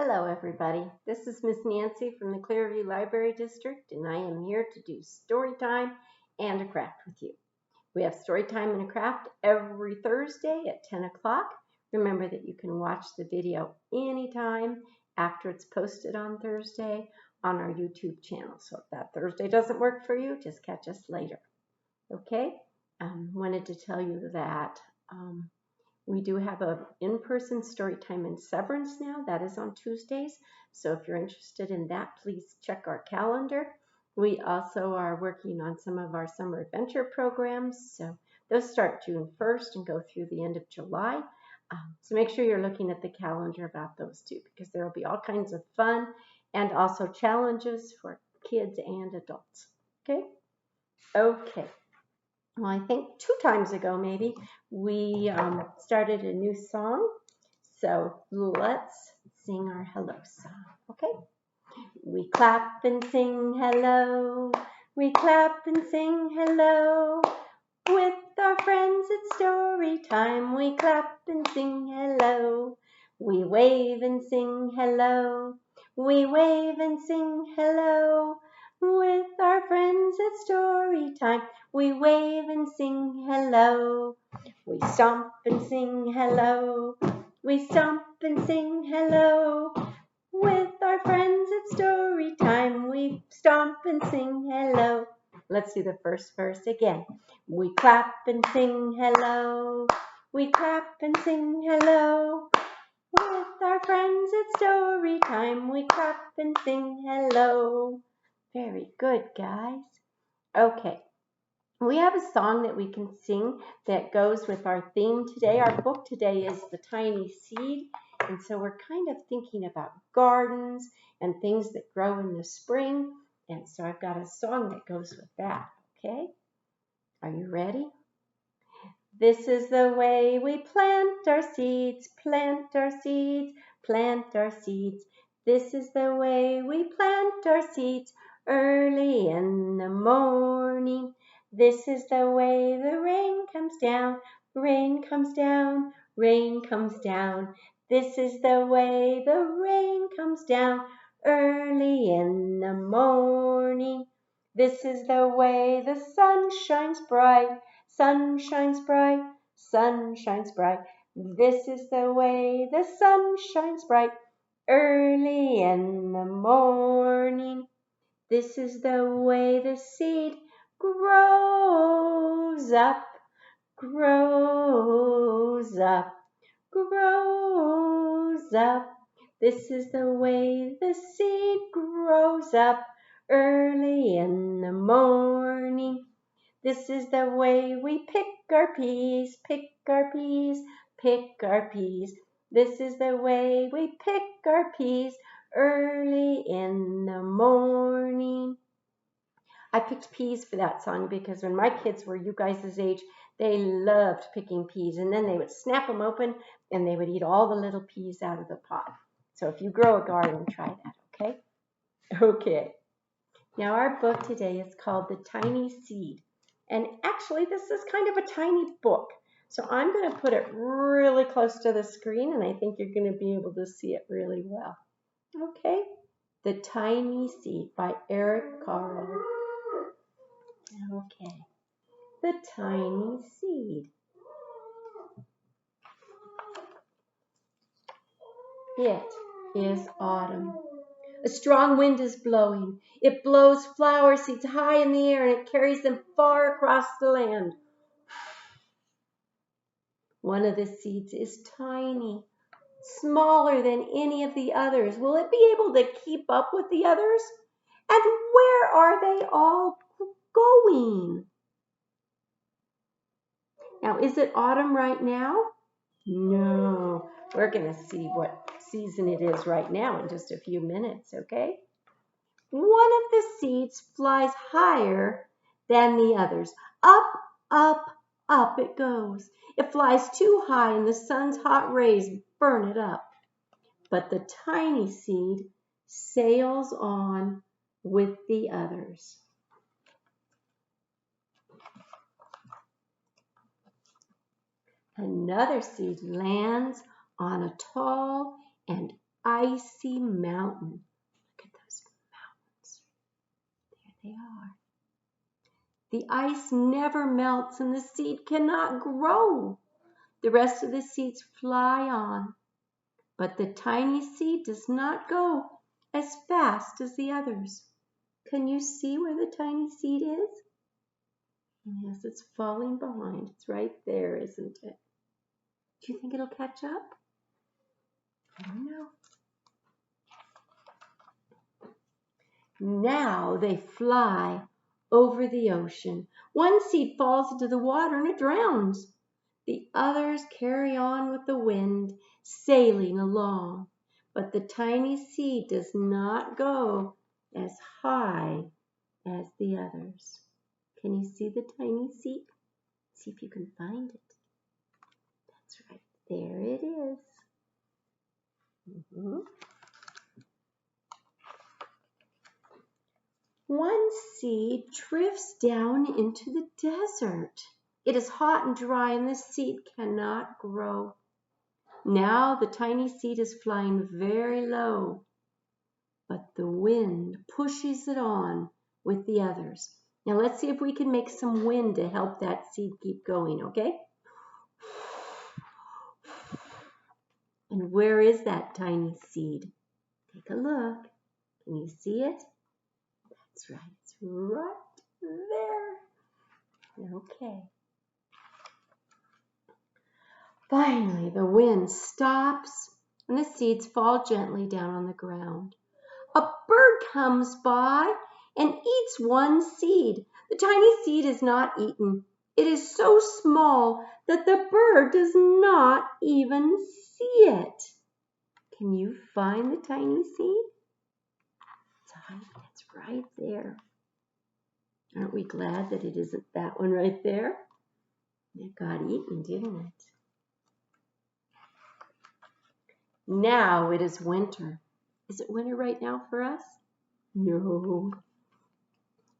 Hello everybody, this is Miss Nancy from the Clearview Library District and I am here to do story time and a craft with you. We have story time and a craft every Thursday at 10 o'clock. Remember that you can watch the video anytime after it's posted on Thursday on our YouTube channel. So if that Thursday doesn't work for you, just catch us later. Okay, wanted to tell you that we do have an in-person story time in Severance now. That is on Tuesdays. So if you're interested in that, please check our calendar. We also are working on some of our summer adventure programs. So those start June 1st and go through the end of July. So make sure you're looking at the calendar about those too, because there will be all kinds of fun and also challenges for kids and adults. Okay? Okay. Well, I think 2 times ago maybe, we started a new song. So let's sing our hello song, okay? We clap and sing hello. We clap and sing hello. With our friends it's story time. We clap and sing hello. We wave and sing hello. We wave and sing hello. With our friends it's story time. We wave and sing hello. We stomp and sing hello. We stomp and sing hello. With our friends it's story time. We stomp and sing hello. Let's do the first verse again. We clap and sing hello. We clap and sing hello. With our friends it's story time. We clap and sing hello. Very good, guys. Okay. We have a song that we can sing that goes with our theme today. Our book today is The Tiny Seed, and so we're kind of thinking about gardens and things that grow in the spring, and so I've got a song that goes with that, okay? Are you ready? This is the way we plant our seeds, plant our seeds, plant our seeds. This is the way we plant our seeds early in the morning. This is the way the rain comes down, rain comes down, rain comes down. This is the way the rain comes down early in the morning. This is the way the sun shines bright, sun shines bright, sun shines bright. This is the way the sun shines bright early in the morning. This is the way the seed grows up, grows up, grows up. This is the way the seed grows up early in the morning. This is the way we pick our peas, pick our peas, pick our peas. This is the way we pick our peas early in the morning. I picked peas for that song because when my kids were you guys' age, they loved picking peas, and then they would snap them open and they would eat all the little peas out of the pod. So if you grow a garden, try that, okay? Okay. Now our book today is called The Tiny Seed. And actually this is kind of a tiny book. So I'm going to put it really close to the screen and I think you're going to be able to see it really well. Okay? The Tiny Seed by Carle. Okay. The Tiny Seed. It is autumn. A strong wind is blowing. It blows flower seeds high in the air and it carries them far across the land. One of the seeds is tiny, smaller than any of the others. Will it be able to keep up with the others? And where are they all going? Now, is it autumn right now? No. We're going to see what season it is right now in just a few minutes, okay? One of the seeds flies higher than the others. Up, up, up it goes. It flies too high and the sun's hot rays burn it up. But the tiny seed sails on with the others. Another seed lands on a tall and icy mountain. Look at those mountains. There they are. The ice never melts and the seed cannot grow. The rest of the seeds fly on, but the tiny seed does not go as fast as the others. Can you see where the tiny seed is? Yes, it's falling behind. It's right there, isn't it? Do you think it'll catch up? I don't know. Now they fly over the ocean. One seed falls into the water and it drowns. The others carry on with the wind, sailing along. But the tiny seed does not go as high as the others. Can you see the tiny seed? See if you can find it. That's right. There it is. One seed drifts down into the desert. It is hot and dry and the seed cannot grow. Now the tiny seed is flying very low, but the wind pushes it on with the others. Now let's see if we can make some wind to help that seed keep going, okay? And where is that tiny seed? Take a look. Can you see it? That's right. It's right there. Okay. Finally, the wind stops and the seeds fall gently down on the ground. A bird comes by and eats one seed. The tiny seed is not eaten. It is so small that the bird does not even see it. Can you find the tiny seed? It's right there. Aren't we glad that it isn't that one right there? It got eaten, didn't it? Now it is winter. Is it winter right now for us? No.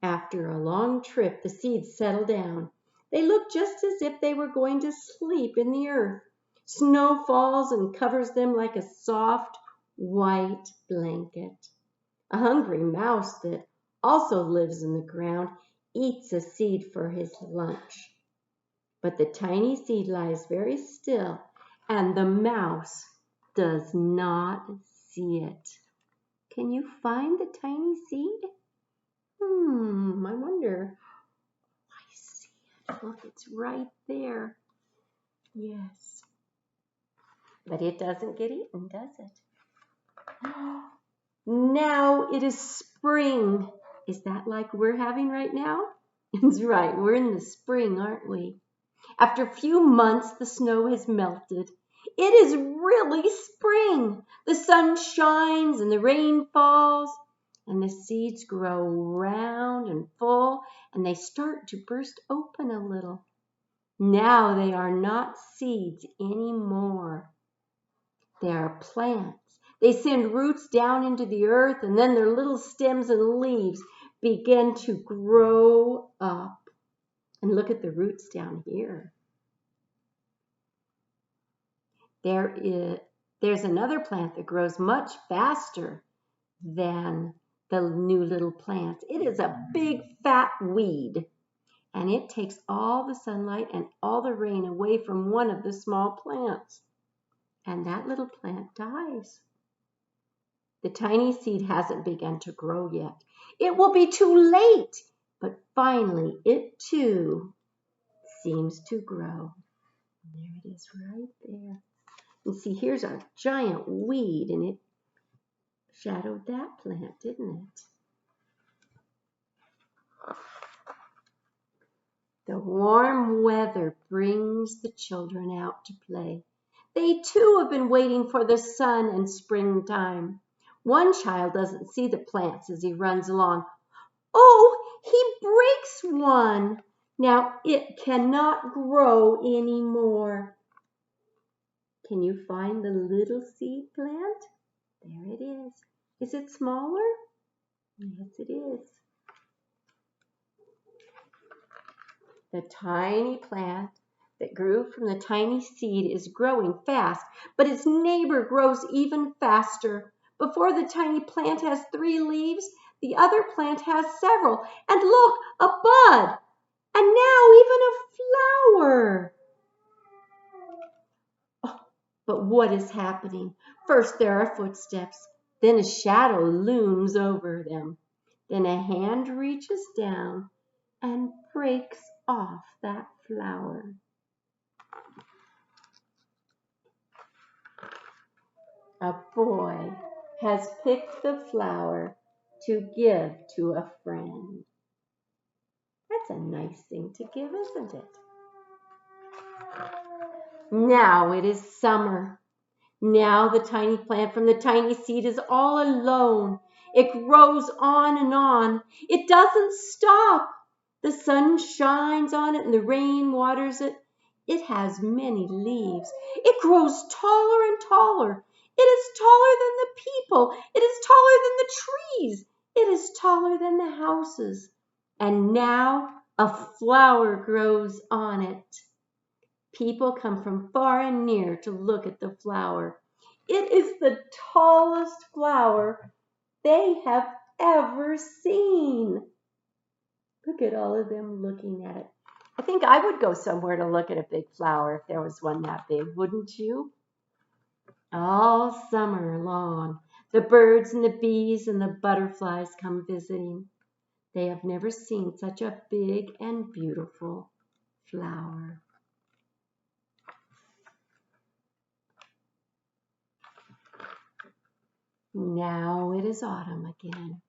After a long trip, the seeds settle down. They look just as if they were going to sleep in the earth. Snow falls and covers them like a soft, white blanket. A hungry mouse that also lives in the ground eats a seed for his lunch. But the tiny seed lies very still, and the mouse does not see it. Can you find the tiny seed? I wonder. I see it. Look, it's right there. Yes. But it doesn't get eaten, does it? Now it is spring. Is that like we're having right now? That's right. We're in the spring, aren't we? After a few months, the snow has melted. It is really spring. The sun shines and the rain falls and the seeds grow round and full and they start to burst open a little. Now they are not seeds anymore. They are plants. They send roots down into the earth and then their little stems and leaves begin to grow up. And look at the roots down here. There's another plant that grows much faster than the new little plants. It is a big fat weed, and it takes all the sunlight and all the rain away from one of the small plants, and that little plant dies. The tiny seed hasn't begun to grow yet. It will be too late, but finally it too seems to grow. And there it is right there. And see, here's a giant weed, and it shadowed that plant, didn't it? The warm weather brings the children out to play. They too have been waiting for the sun and springtime. One child doesn't see the plants as he runs along. Oh, he breaks one. Now it cannot grow anymore. Can you find the little seed plant? There it is. Is it smaller? Yes, it is. The tiny plant that grew from the tiny seed is growing fast, but its neighbor grows even faster. Before the tiny plant has 3 leaves, the other plant has several. And look, a bud, and now even a flower. Oh, but what is happening? First there are footsteps, then a shadow looms over them. Then a hand reaches down and breaks off that flower. A boy has picked the flower to give to a friend. That's a nice thing to give, isn't it? Now it is summer. Now the tiny plant from the tiny seed is all alone. It grows on and on. It doesn't stop. The sun shines on it and the rain waters it. It has many leaves. It grows taller and taller. It is taller than the people. It is taller than the trees. It is taller than the houses. And now a flower grows on it. People come from far and near to look at the flower. It is the tallest flower they have ever seen. Look at all of them looking at it. I think I would go somewhere to look at a big flower if there was one that big, wouldn't you? All summer long, the birds and the bees and the butterflies come visiting. They have never seen such a big and beautiful flower. Now it is autumn again.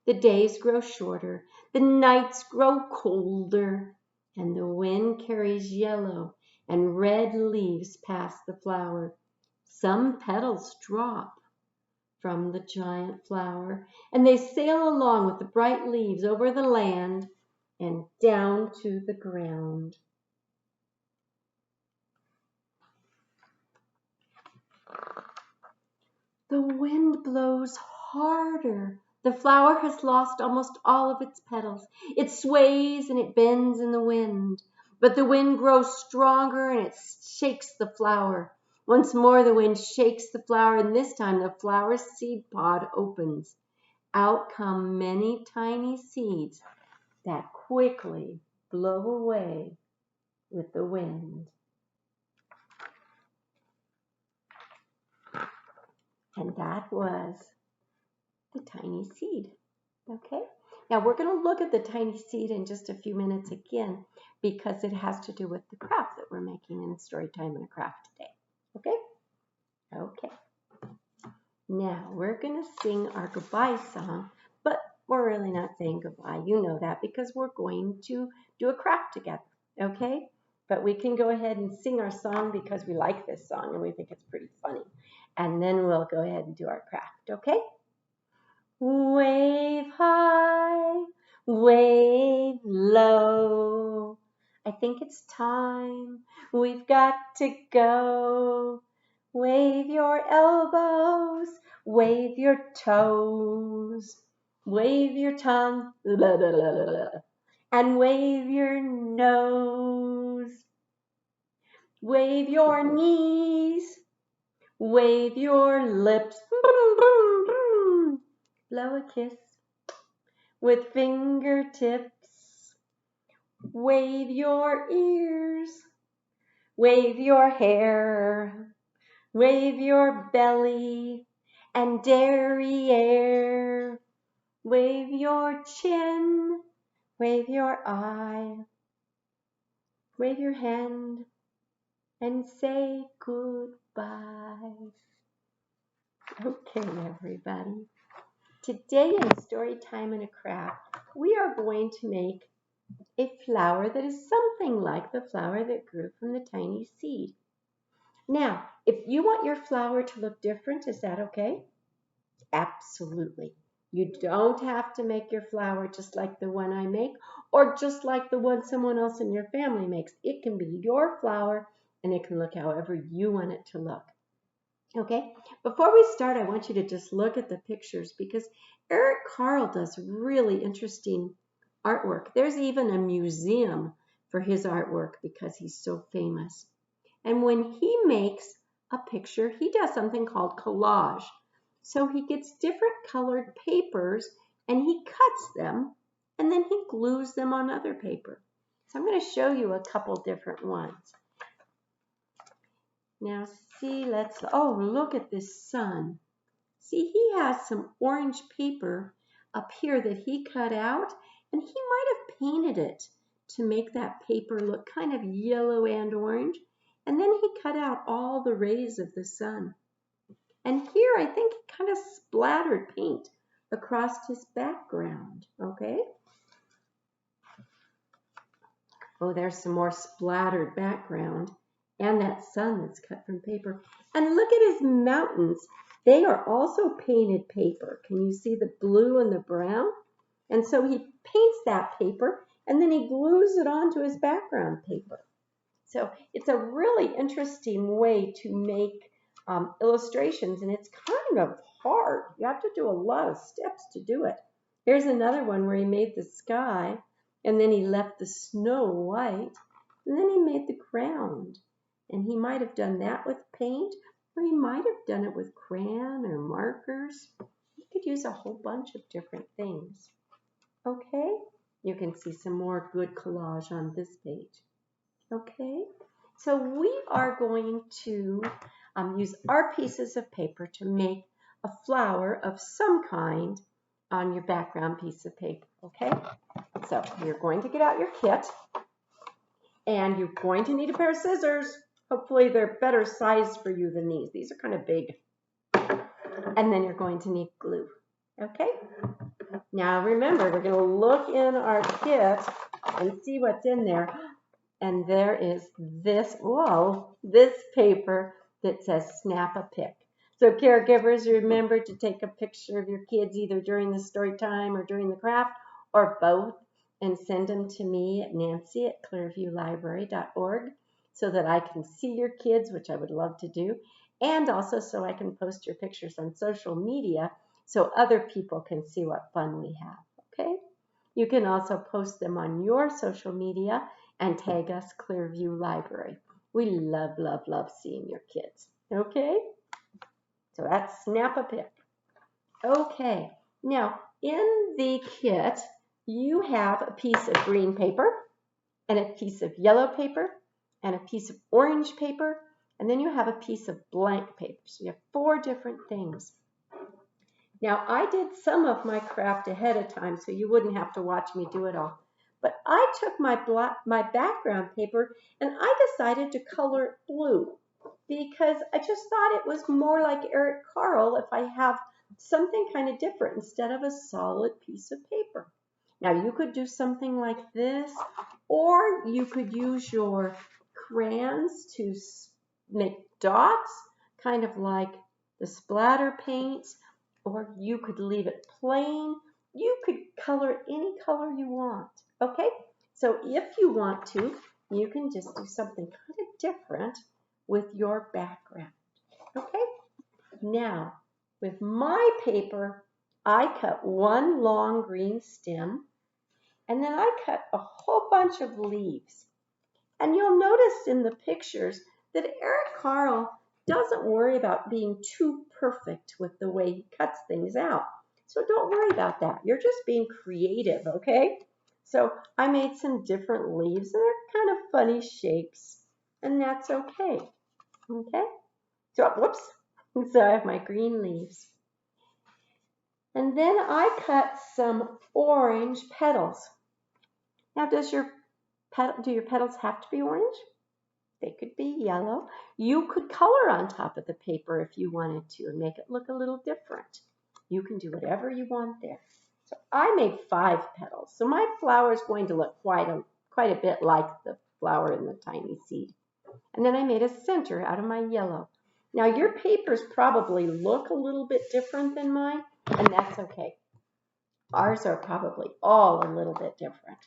The days grow shorter, the nights grow colder, and the wind carries yellow and red leaves past the flower. Some petals drop from the giant flower, and they sail along with the bright leaves over the land and down to the ground. The wind blows harder. The flower has lost almost all of its petals. It sways and it bends in the wind. But the wind grows stronger and it shakes the flower. Once more the wind shakes the flower, and this time the flower's seed pod opens. Out come many tiny seeds that quickly blow away with the wind. And that was the tiny seed. Okay? Now we're going to look at the tiny seed in just a few minutes again because it has to do with the craft that we're making in Storytime and a Craft today. Okay? Okay. Now we're going to sing our goodbye song, but we're really not saying goodbye. You know that because we're going to do a craft together. Okay? But we can go ahead and sing our song because we like this song and we think it's pretty funny. And then we'll go ahead and do our craft, okay? Wave high, wave low. I think it's time, we've got to go. Wave your elbows, wave your toes, wave your tongue, blah, blah, blah, blah, blah, and wave your nose. Wave your knees, wave your lips, blow a kiss with fingertips. Wave your ears, wave your hair, wave your belly and derriere. Wave your chin, wave your eye, wave your hand and say goodbye. Okay, everybody. Today in Storytime and a Craft, we are going to make a flower that is something like the flower that grew from the tiny seed. Now, if you want your flower to look different, is that okay? Absolutely. You don't have to make your flower just like the one I make or just like the one someone else in your family makes. It can be your flower and it can look however you want it to look. Okay, before we start, I want you to just look at the pictures because Carle does really interesting artwork. There's even a museum for his artwork because he's so famous. And when he makes a picture, he does something called collage. So he gets different colored papers and he cuts them and then he glues them on other paper. So I'm going to show you a couple different ones. Now see, oh, look at this sun. See, he has some orange paper up here that he cut out, and he might have painted it to make that paper look kind of yellow and orange. And then he cut out all the rays of the sun. And here I think he kind of splattered paint across his background, okay? Oh, there's some more splattered background and that sun that's cut from paper. And look at his mountains. They are also painted paper. Can you see the blue and the brown? And so he paints that paper and then he glues it onto his background paper. So it's a really interesting way to make illustrations, and it's kind of hard. You have to do a lot of steps to do it. Here's another one where he made the sky, and then he left the snow white, and then he made the ground. And he might have done that with paint, or he might have done it with crayon or markers. You could use a whole bunch of different things. Okay? You can see some more good collage on this page. Okay? So we are going to use our pieces of paper to make a flower of some kind on your background piece of paper. Okay? So you're going to get out your kit, and you're going to need a pair of scissors. Hopefully they're better sized for you than these. These are kind of big. And then you're going to need glue. Okay? Now remember, we're going to look in our kit and see what's in there. And there is this, whoa, this paper that says snap a pic. So caregivers, remember to take a picture of your kids either during the story time or during the craft or both, and send them to me at nancy@clearviewlibrary.org so that I can see your kids, which I would love to do, and also so I can post your pictures on social media so other people can see what fun we have, okay? You can also post them on your social media and tag us Clearview Library. We love, love, love seeing your kids, okay? So that's snap a pic. Okay, now in the kit, you have a piece of green paper and a piece of yellow paper and a piece of orange paper, and then you have a piece of blank paper. So you have 4 different things. Now, I did some of my craft ahead of time, so you wouldn't have to watch me do it all. But I took my background paper and I decided to color it blue because I just thought it was more like Eric Carle if I have something kind of different instead of a solid piece of paper. Now, you could do something like this, or you could use your crayons to make dots, kind of like the splatter paints, or you could leave it plain. You could color any color you want, okay? So if you want to, you can just do something kind of different with your background, okay? Now, with my paper, I cut one long green stem, and then I cut a whole bunch of leaves. And you'll notice in the pictures that Eric Carle doesn't worry about being too perfect with the way he cuts things out. So don't worry about that. You're just being creative, okay? So I made some different leaves, and they're kind of funny shapes, and that's okay. Okay? So, whoops. So I have my green leaves. And then I cut some orange petals. Now, do your petals have to be orange? They could be yellow. You could color on top of the paper if you wanted to and make it look a little different. You can do whatever you want there. So I made 5 petals. So my flower is going to look quite a bit like the flower in the tiny seed. And then I made a center out of my yellow. Now your papers probably look a little bit different than mine, and that's okay. Ours are probably all a little bit different.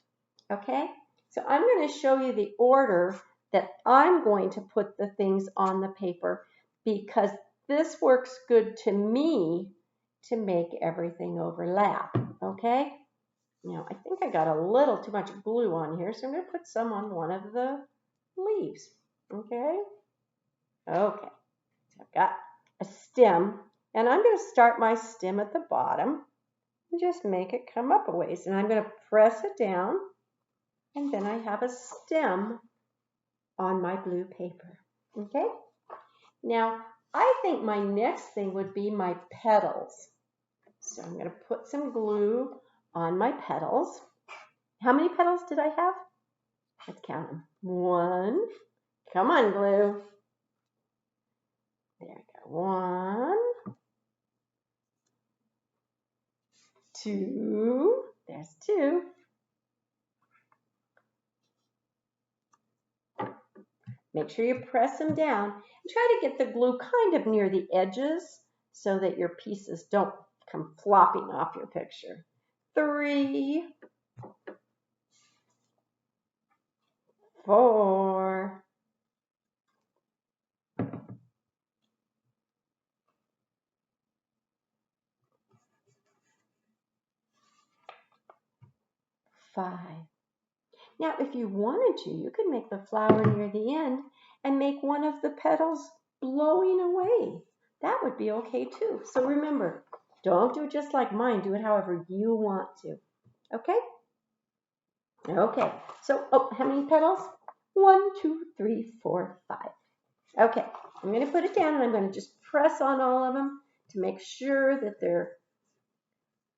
Okay? So I'm going to show you the order that I'm going to put the things on the paper because this works good to me to make everything overlap, okay? Now, I think I got a little too much glue on here, so I'm going to put some on one of the leaves. Okay? Okay. So I've got a stem, and I'm going to start my stem at the bottom and just make it come up a ways. And I'm going to press it down, and then I have a stem on my blue paper. Okay? Now, I think my next thing would be my petals. So I'm going to put some glue on my petals. How many petals did I have? Let's count them. 1. Come on, glue. There we go. 1, 2. There's 2. Make sure you press them down and try to get the glue kind of near the edges so that your pieces don't come flopping off your picture. 3, 4, 5. Now, if you wanted to, you could make the flower near the end and make one of the petals blowing away. That would be okay too. So remember, don't do it just like mine. Do it however you want to. Okay? Okay. So, how many petals? 1, 2, 3, 4, 5. Okay. I'm going to put it down and I'm going to just press on all of them to make sure that they're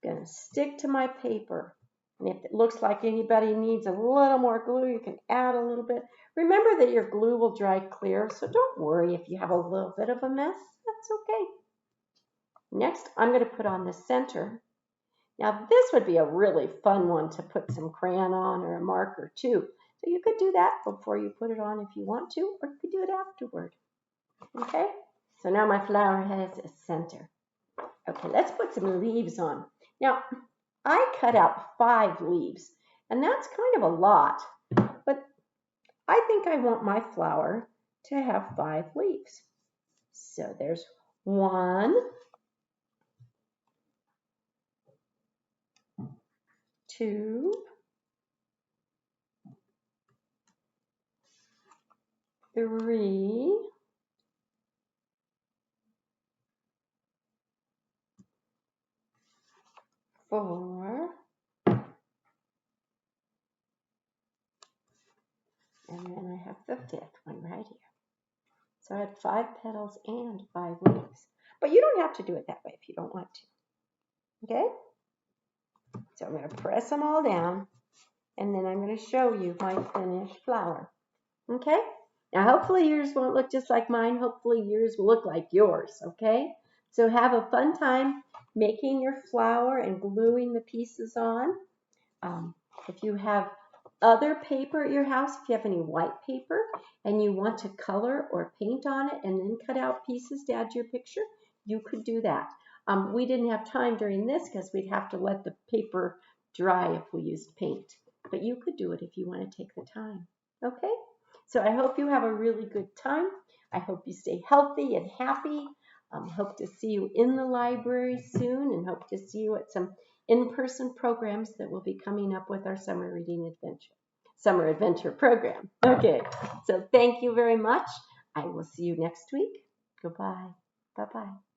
going to stick to my paper. And if it looks like anybody needs a little more glue, you can add a little bit. Remember that your glue will dry clear, so don't worry if you have a little bit of a mess. That's okay. Next, I'm going to put on the center. Now, this would be a really fun one to put some crayon on or a marker too. So you could do that before you put it on if you want to, or you could do it afterward. Okay? So now my flower has a center. Okay, let's put some leaves on. Now, I cut out 5 leaves, and that's kind of a lot, but I think I want my flower to have 5 leaves. So there's 1, 2, 3, 4, and then I have the 5th one right here. So I had 5 petals and 5 leaves. But you don't have to do it that way if you don't want to. Okay? So I'm going to press them all down, and then I'm going to show you my finished flower. Okay? Now hopefully yours won't look just like mine. Hopefully yours will look like yours. Okay? So have a fun time making your flower and gluing the pieces on. If you have other paper at your house, if you have any white paper and you want to color or paint on it and then cut out pieces to add to your picture, you could do that. We didn't have time during this because we'd have to let the paper dry if we used paint. But you could do it if you want to take the time. Okay? So I hope you have a really good time. I hope you stay healthy and happy. Hope to see you in the library soon, and hope to see you at some in-person programs that will be coming up with our summer adventure program. Okay, so thank you very much. I will see you next week. Goodbye. Bye-bye.